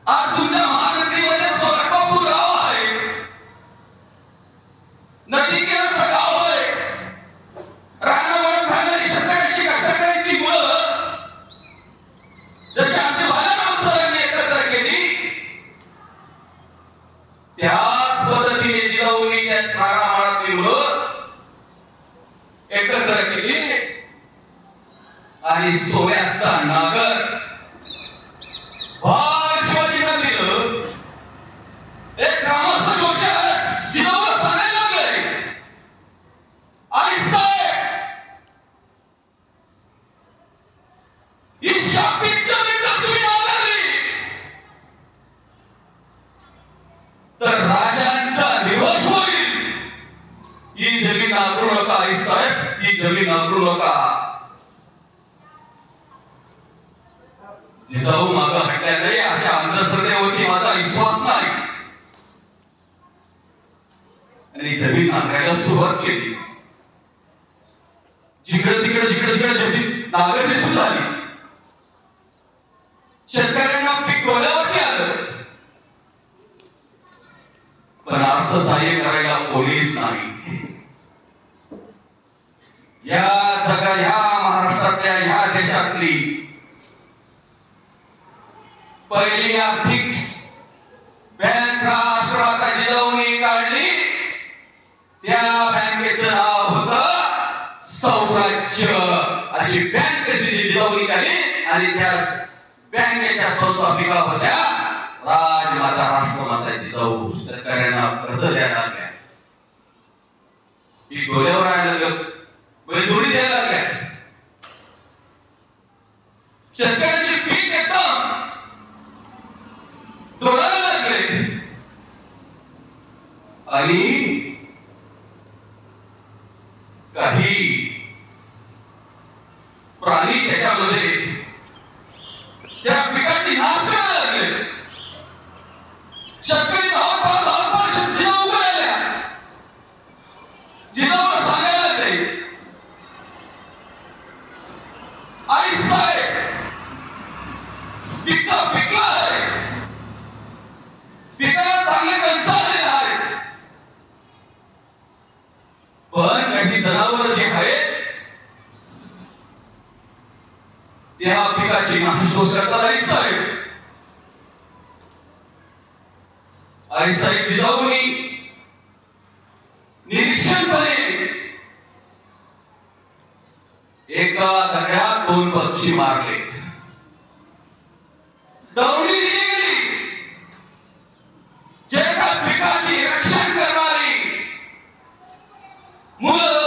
आज तुमच्या महानगरीमध्ये सोलापूर गाव आहे, नदी किनारचं गाव आहे, रानावर खाणारी शेतकऱ्याची कष्टकऱ्यांची मुलं जशी आमची बालराव सरांनी एकत्र केली, त्याच पद्धतीने जिजाऊनी त्या रानामाळातली मुलं एकत्र केली आणि सोन्याचा नागर शिवाजीला दिलं. एक ग्रामस्थ जोशी जिजाऊला सांगायला लागले, आई साहेब, ही शापित जमीन जर तुम्ही नाकारली तर राजांचा दिवस होईल. ही जमीन नाकारू नका आई साहेब, ही जमीन नाकारू नका. जिजाऊ मागं हटल्या नाही अशा अंधश्रद्धेवरती माझा विश्वास नाही आणि जमीन नांगरायला सुरुवात केली. जिकडे तिकडे जमीन नांगरणी सुरू झाली. शेतकऱ्यांना पीक डोळ्यावरती आलं, पण अर्थसहाय्य करायला कोणीच नाही. या महाराष्ट्रातल्या ह्या देशातली पहिली आर्थिक बँक राष्ट्रमाता जिजाऊनी काढली. त्या बँकेचं नाव होतं सौराज्य. अशी बँक कशी जिजाऊनी काढली आणि त्या बँकेच्या संस्थापिका होत्या राजमाता राष्ट्रमाता जिजाऊ. शेतकऱ्यांना कर्ज द्यायला लागल्या, ही डोळ्यावर आलेलं बळीजोडी द्यायला लागल्या. शेतकऱ्यांची पीक एकदम डोळायला लागले आणि काही प्राणी त्याच्यामध्ये त्या पिकाची नाश करायला लागले. शेतकरी धावपळ जिजाऊ उभ्या राहिल्या. जिजाऊला सांगायला लागले, आई साहेब, पिकला आहे, पिकाला चांगले पैसे आलेले आहेत, पण काही जनावर जे आहेत त्या पिकाची नासधूस करतात. आई साहेब जिजाऊनी निरीक्षणपणे एका दगडात 2 पक्षी मारले. दौडी दिली गेली. जे का पिकाची रक्षण करणारी मुलं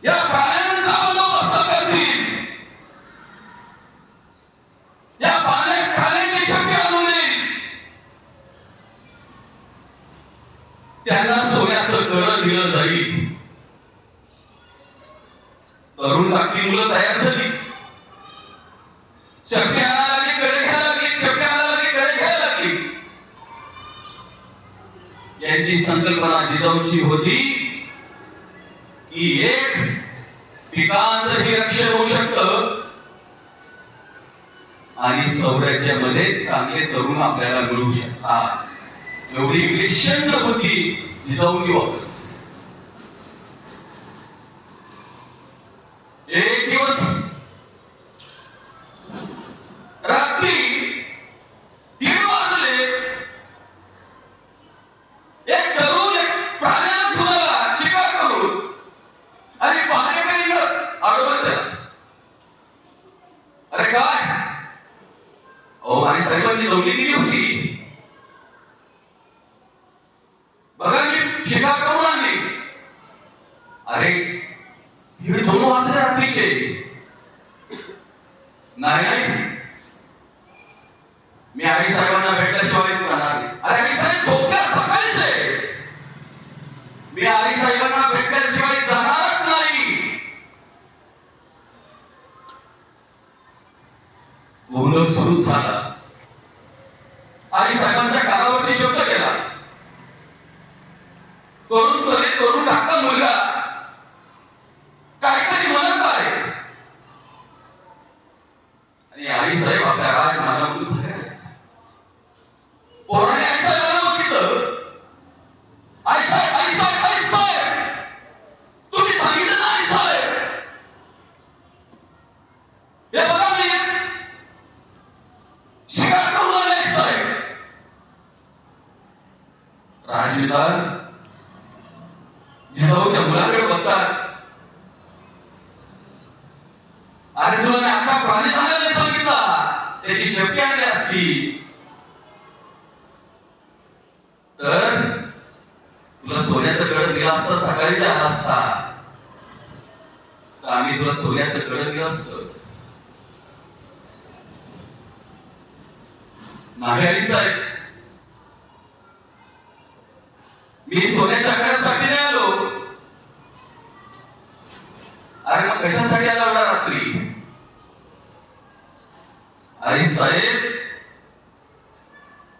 या प्राण्यांचा बंदोबस्त करतील, या प्राण्यांची शक्ती आणून देईल, त्यांना सोन्याचं कळं दिलं जाईल. तरुण टाकली मुलं तयार झाली. शक्ती आणायला लागली, कळे घ्यायला लागली, शक्ती आणायला लागली, कळे घ्यायला लागली. यांची संकल्पना जिजाऊची होती की एक पिकांचंही रक्षण होऊ शकतं आणि सौराज्यामध्ये चांगले तरुण आपल्याला मिळू शकतात. एवढी विलक्षण होती जिजाऊंनी वापरली. एक दिवस रात्री 1:30 वाजले. एक तरुण एक प्राण्याला घेऊन शिकार करून आणि पहारेकरीला अडवलं त्याला. अरे काय, अहो माझी साहेबांनी दौडी दिली होती, बघा मी शिकार करून आणली. अरे 1:30 वाजले रात्रीचे. नाही, मी आई साहेबांना भेटल्याशिवाय राहणार नाही. अरे आई साहेब झोपल्या सकाळचे, मी आई साहेबांना भेटल्याशिवाय जाणारच नाही. गोंधळ सुरू झाला. आई साहेबांच्या कानावरती शब्द केला, तरुण धाकटा मुलगा काहीतरी म्हणत आहे. आणि आई साहेब आपल्या राजमानावरून उभे राहिले. पोराने आई साहेबांना बघितलं. आई साहेब, आई साहेब, आई साहेब, तुम्ही सांगितलं ना आई साहेब, हे बघा मी शिकार करून आले आई साहेब. राजविदार जिजाऊ त्या मुलाकडे बघतात. अरे तुला मी आता प्राणी सांगायला सांगितला, त्याची शेपटी आणली असती तर तुला सोन्याचं कळत दिलं असतं. सकाळी आला असता तर आम्ही तुला सोन्याचं कळत दिलं असतं. नाही आई साहेब, मी सोन्याच्या कळ्यासाठी नाही आलो. अरे मग कशासाठी आला एवढा रात्री? आई साहेब,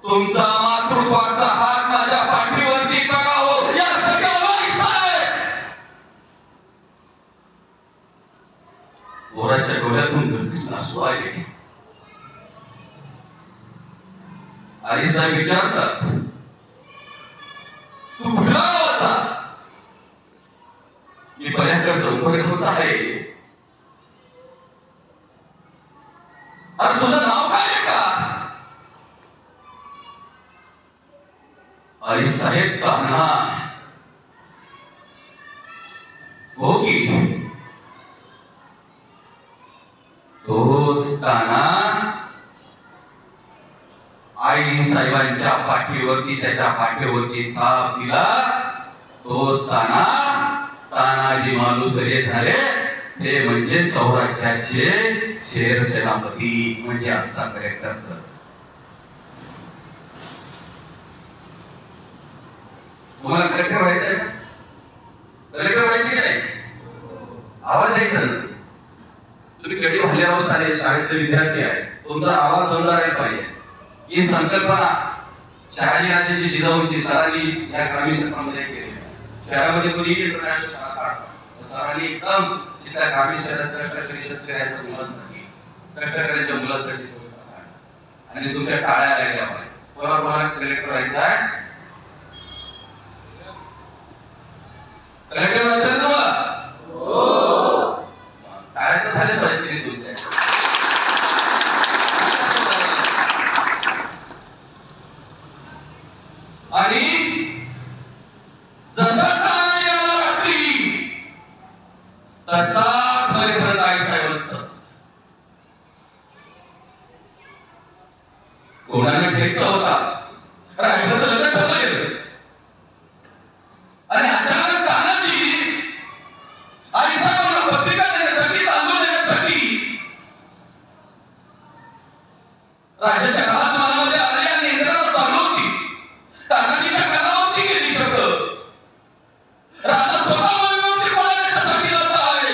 तुमचा मातृत्वाचा हात माझ्या पाठीवरती पडावं यासाठी आलो आई साहेब. पोराच्या डोळ्यातून अश्रू आले. आई साहेब विचारतात, तू कुठला गावाचा? मी पर्याकडचा उपरगावचा आहे. अरे तुझं नाव काय आहे का? आई साहेब तान्हा. हो की तोच तान्हा आई साहेबांच्या पाठीवरती, त्याच्या पाठीवरती थाप दिला. तोच तान्हा, तानाजी मालुसरे झाले. ते म्हणजे सौराष्ट्राचे शेर सेनापती, म्हणजे आजचा करेक्टर सर. तुम्हाला कलेक्टर व्हायचं आहे का? कलेक्टर व्हायचे की नाही? आवाज यायचा ना. तुम्ही कधी भालेराव सारे शाळेतले विद्यार्थी आहे, तुमचा आवाज दमदार पाहिजे. ही संकल्पना शहाजीराजेंची जिजाऊंची सरांनी या ग्रामीण क्षेत्रामध्ये केली. शहरामध्ये कोणी इंटरनॅशनल शाळा काढतो, सरांनी एकदम तिथल्या ग्रामीण शहरात कष्टकरी शेतकऱ्याच्या मुलांसाठी, कष्टकऱ्यांच्या मुलांसाठी संस्था काढल्या. आणि तुमच्या टाळ्या लागल्या पाहिजे. कोणाकोणाला कलेक्टर व्हायचं आहे? कलेक्टर व्हायचं आहे तुम्हाला? टाळ्या तर झाल्या पाहिजे तुमच्या. आणि जसा ताना गेला रात्री तसाच मरेपर्यंत आई साहेबांचं कोणाला ठेचा होता. रायबाचं लग्न ठरलं गेलं आणि अचानक तानाजी आई साहेबांना पत्रिका देण्यासाठी, तांदूळ देण्यासाठी राजाच्या राजमालामध्ये आले आणि इंद्राला चालू होती. तानाजीच्या कानावरती गेली शब्द. राजा स्वतः मोहिमेवरती पळण्यासाठी जात आहे.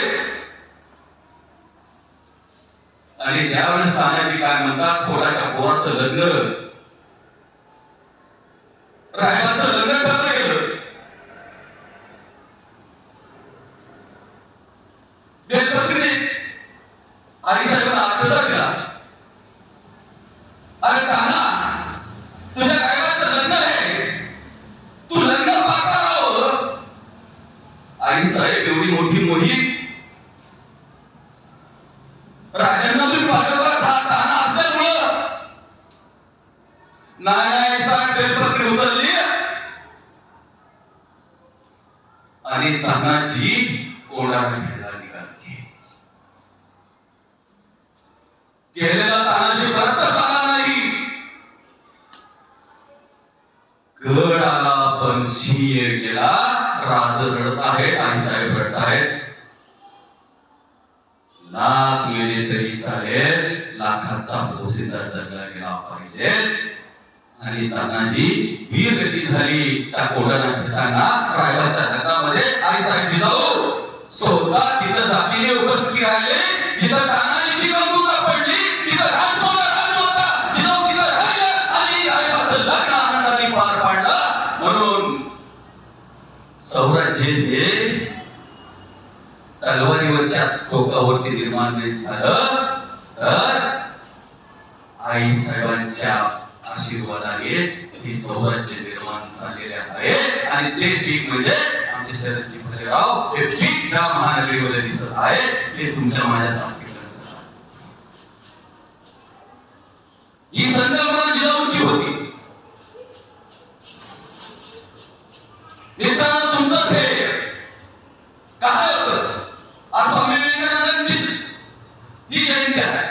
आणि त्यावेळेस तानाजी काय म्हणतात, पोराच्या पोराचं लग्न, रायबाचं लग्न ठरलं गेलं. बेलपत्रीने आई साहेबांना आशीर्वाद दिला. अरे ताना, तुझ्या रायबाचं लग्न आहे, तू लग्न पाहता राहावं. आई साहेब एवढी मोठी मोहीम राजांना तुम्ही पाठवला. ताना असल्यामुळं नाही साहेब बेलपत्री उचलली आणि तानाजी कोणाला घ्यायला निघाली. गेलेला तानाजी परतच आला नाही. गड आला पण सिंह गेला. राज रडत आहे, आई साहेब रडत आहेत. लाख गेले तरी चालेल, लाखाचा पोसेचा जगला गेला पाहिजे. आणि तानाजी वीरगती झाली. त्या कोंडाणा घेताना रायबाच्या लग्नामध्ये आई साहेब जिजाऊ स्वतः तिथं जातीने उपस्थिती राहिले. जिथं तानाजीची गंगूला पडली तिथं राजमाता जिजाऊ तिथं राहिले आणि रायबाचं लग्न आनंदाने पार पाडलं. म्हणून सौराज्य हे तलवारीवरच्या टोकावरती निर्माण नाही झालं तर आई साहेबांच्या आशीर्वादाने ही सौराज्य निर्माण झालेले आहे आणि ते पीक म्हणजे आमचे शरदजी भालेराव हे पीक ज्या महानगरीमध्ये दिसत आहे हे तुमच्या माझ्यासारखे ही संकल्पना जिजाऊची होती. मित्रांनो तुमचं ध्येय काय होतं? आज स्वामी विवेकानंदांची ही जयंती आहे.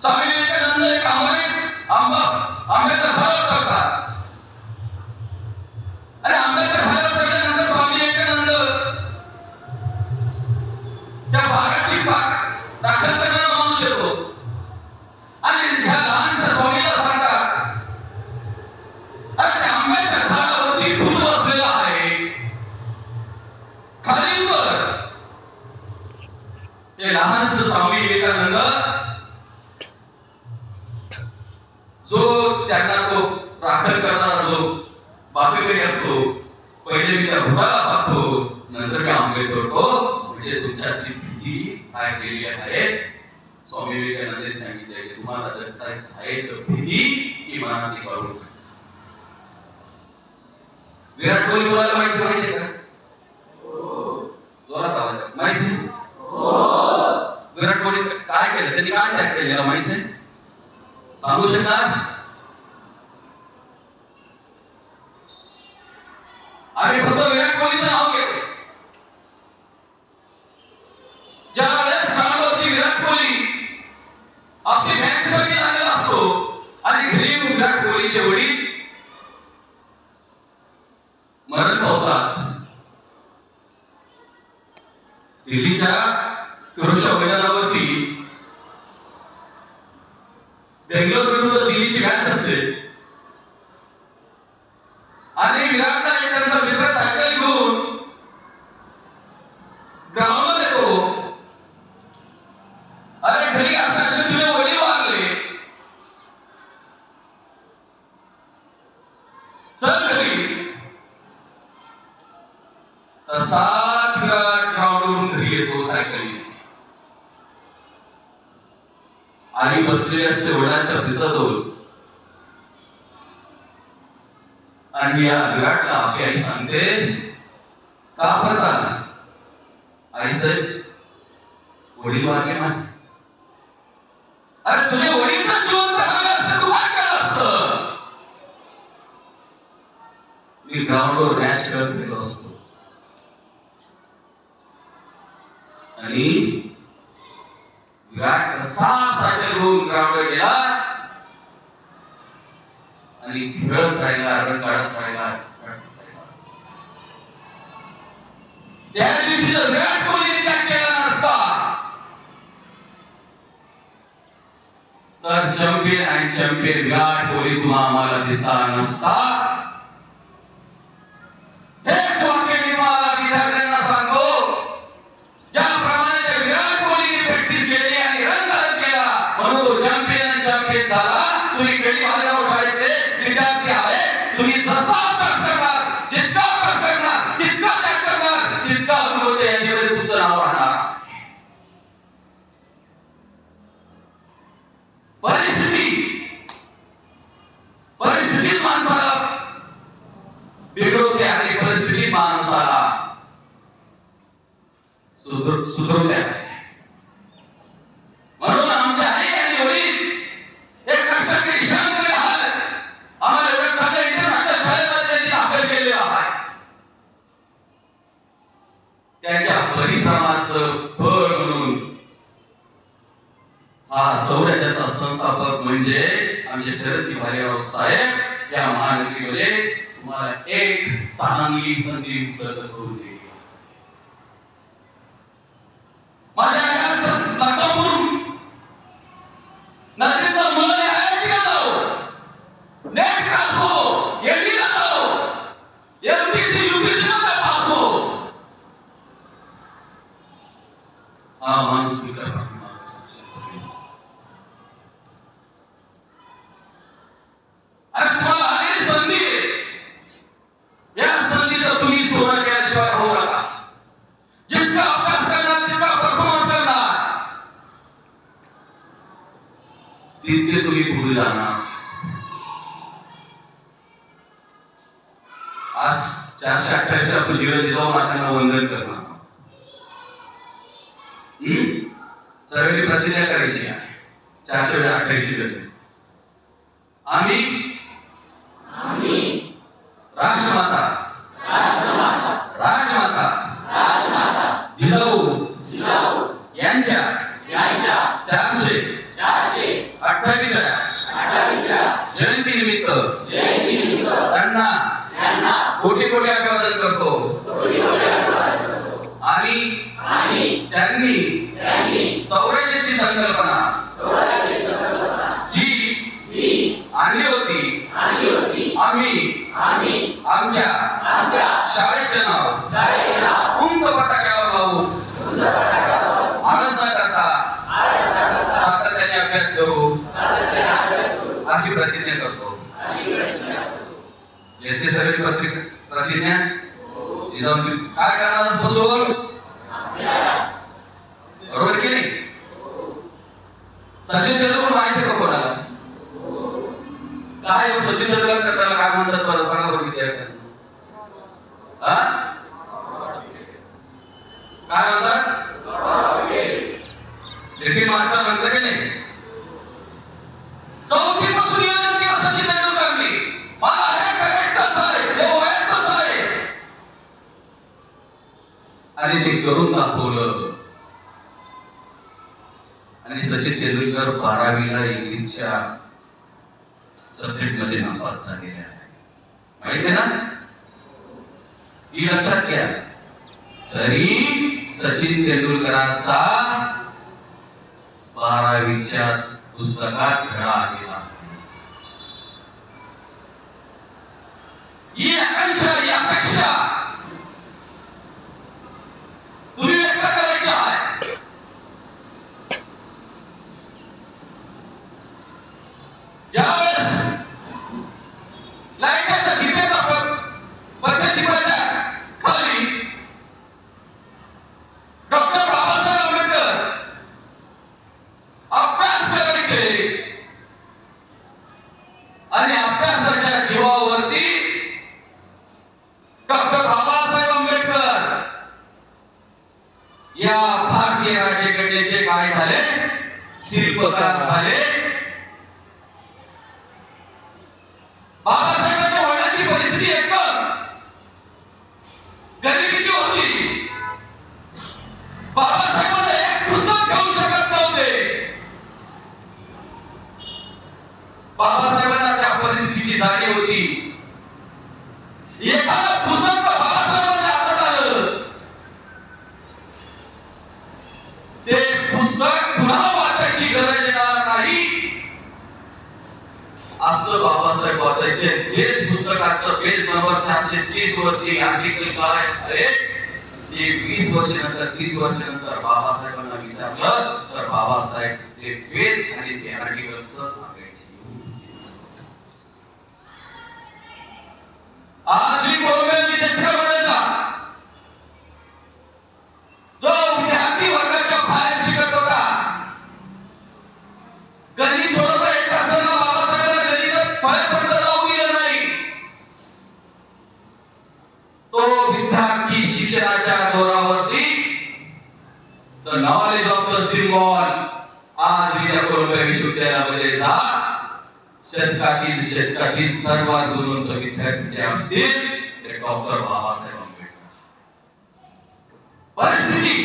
स्वामी विवेकानंद एक आंब्याचं झाड करतात आणि आंब्याच्या झाडावर चढल्यानंतर स्वामी विवेकानंद त्या बागाची दाखल करणारा माणूस येतो आणि ह्या लहानशा स्वामीला सांगतात, अरे त्या आंब्याच्या झाडावरती दूध बसलेला आहे, खाली उतर. ते लहानसं स्वामी विवेकानंद जो त्यांना तो राखण करणारा जो बापेकरी असतो, पहिले मी त्या भुताला पाहतो नंतर मी आंबे तोडतो. म्हणजे तुमच्यातली भीती काय केली आहे? स्वामी विवेकानंदांनी सांगितले की तुम्हाला जगताच आहे तर भीती की मनात काढून. विराट कोहली बोलायला माहिती का? जोरात आवाज माहिती? विराट कोहली काय केलं, त्यांनी काय त्याग केलेला माहिती आहे? सांगू शकणार? आम्ही फक्त विराट कोहलीचं नाव घेतो. ज्या वेळेस ग्राउंडवरती विराट कोहली आपली मॅचसाठी आलेला असतो आणि घरी विराट कोहलीचे वडील मरण पावतात, दिल्लीच्या फिरोजशाह मैदानावरती बेंगलोर विरुद्ध दिल्लीची मॅच असते आणि विराटला एक त्यांचा मित्र सायकल घेऊन ग्राउंडवर येतो. अरे घरी असं तुझे वडील वारले, चल घरी. तसाच विराट ग्राउंडवरून घरी येतो सायकली आणि बसलेले असते वडिलांच्या पितळजवळ आणि या विराटला आपली आई सांगते, का करता? आई साहेब वडील वारले माझे. अरे तुझे वडील तर जिवंत राहिले असते, तू काय केलं असतं? मी ग्राउंडवर मॅच खेळत गेलो असतो. आणि विराट कसा सायकल घेऊन ग्राउंडवर गेला आणि खेळत राहिला, रन काढत राहिला. त्या दिवशी जर विराट कोहलीने त्याग केला नसता तर champion and champion Virat Kohli तुम्हा आम्हाला दिसला नसता. हेच वाक्य मी मला विद्यार्थ्यांना सांगतो. ज्याप्रमाणे विराट कोहलीने प्रॅक्टिस केली आणि रन काढत गेला म्हणून तो चॅम्पियन अँड चॅम्पियन झाला. तुम्ही कधी भालेराव शाळेतले विद्यार्थी आहे, तुम्ही जसा अभ्यास करणार, जितका अभ्यास करणार, तितका त्याग करणार, तितका अनुभव याच्यामध्ये तुमचं नाव राहणार. परिस्थितीच माणसाला बिघडवते आणि परिस्थितीच माणसाला सुधरवते. म्हणून आमच्या आई आणि वडील एक कष्टकरी श्रमजीवी आहेत. आम्हाला एवढं चांगल्या इंटरनॅशनल शाळेमध्ये त्यांनी दाखल केलेलं आहे. त्याच्या परिश्रमाचं फळ म्हणून हा सौराज्याचा संस्थापक म्हणजे आमचे शरदजी भालेराव साहेब या महानगरीमध्ये तुम्हाला एक चांगली संधी उपलब्ध करून दिली. माझ्या नदीचा मुलाने आयआयटीला जाओ, नेट क्रॉस हो, एमडीला जाओ, एमपीसी यूपीसी मध्ये पास हो. हा माणूस तुमच्या पाठीमागे सक्षम. अरे तुम्हाला अनेक संधी आहे, या संधीचा तुम्ही सोनं केल्याशिवाय होऊ नका. जितका अभ्यास करणार तितका परफॉर्मन्स करणार. तितके तुम्ही पुढे जाणार. आज 428 आपण जीवन जिजाऊ मातांना वंदन करणार. सर्वांनी प्रतिज्ञा करायची आहे 428 मध्ये. आम्ही राष्ट्रमाता राजमाता जिजाऊ यांच्या 428व्या जयंती निमित्त त्यांना कोटी कोटी अभिवादन करतो. आणि त्यांनी स्वराज्याची संकल्पना जी आणली होती आम्ही आमच्या शाळेचे नाव उंच पताक्यावर लावू आळस न करता सातत्याने अभ्यास करू अशी प्रतिज्ञा करतो. येथे सर्व प्रतिज्ञा काय करणार बसून बरोबर की नाही. सचिन तेंडुलकर माहिती आहे का कोणाला? काय सचिन तेंडुलकर करताना काय म्हणतात बरं सांगा बरं विद्यार्थ्यांना. काय म्हणतात? लेखी मास्तर म्हणतात की नाही. चौथीपासून नियोजन केलं सचिन तेंडुलकरनी. मला हे करायचंच आहे, हे व्हायचंच आहे आणि ते करून दाखवलं. आणि सचिन तेंडुलकर 12वीला इंग्लिशच्या सब्जेक्ट मध्ये नापास झालेले आहे. माहिती आहे ना? ही लक्षात घ्या. तरी सचिन तेंडुलकरांचा 12वीच्या पुस्तकात धडा आलेला. ही अपेक्षा तुम्ही व्यक्त करायची आहे. ज्यावेळेस लाईटाच्या दिव्याचा पद्धतीच्या खाली डॉक्टर बाबासाहेब आंबेडकर अभ्यास करायचे आणि अभ्यासाच्या जीवावरती डॉक्टर बाबासाहेब आंबेडकर या भारतीय राज्यघटनेचे काय झाले? शिल्पकार झाले. बाबासाहेबांच्या वडिलांची परिस्थिती एकदम गरिबीची होती. बाबासाहेबांना एक पुस्तक घेऊ शकत नव्हते. बाबासाहेबांना त्या परिस्थितीची जाणीव होती. एखादं पुस्तक बाबासाहेबांच्या हातात आलं ते पुस्तक पुन्हा वाचायची गरज येणार नाही असं बाबासाहेब वाचायचे. हेच पुस्तकाचं पेज नंबर 430 वरती आर्टिकल काय आहे ते 20 वर्षानंतर 30 वर्षानंतर बाबासाहेबांना विचारलं तर बाबासाहेब ते पेज आणि ते आर्टिकल सांगायचे. आज ही कोलंबिया विद्यापीठाचा जो विद्यार्थी वर्गाच्या बाहेर शिकत होता, गणित सोडवता येत असताना बाबासाहेबांना गणितात फळ्यापर्यंत जाऊ दिलं नाही. तो विद्यार्थी शिक्षणाच्या जोरावरती the knowledge of the symbol आज विद्या कोलंबिया विश्वविद्यालयामध्ये जा. शतकातील सर्वात गुणवंत विद्यार्थी असतील ते डॉक्टर बाबासाहेब आंबेडकर. परिस्थिती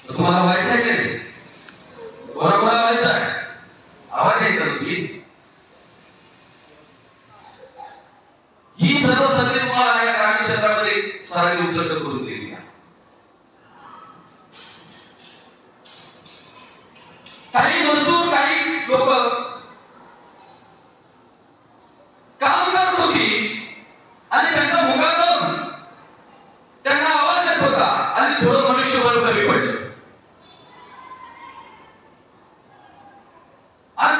तुम्हाला व्हायचं आहे की नाही? कोणाकोणाला व्हायचं आहे? आवाज यायचा तुम्ही. ही सर्व संधी तुम्हाला या ग्रामीण क्षेत्रामध्ये सरांनी उपलब्ध करून दिली. काही मजदूर काही लोक काम करत होती आणि त्यांचा मुकादम त्यांना आवाज येत होता आणि थोडं मनुष्यबळ कमी पडलं. आणि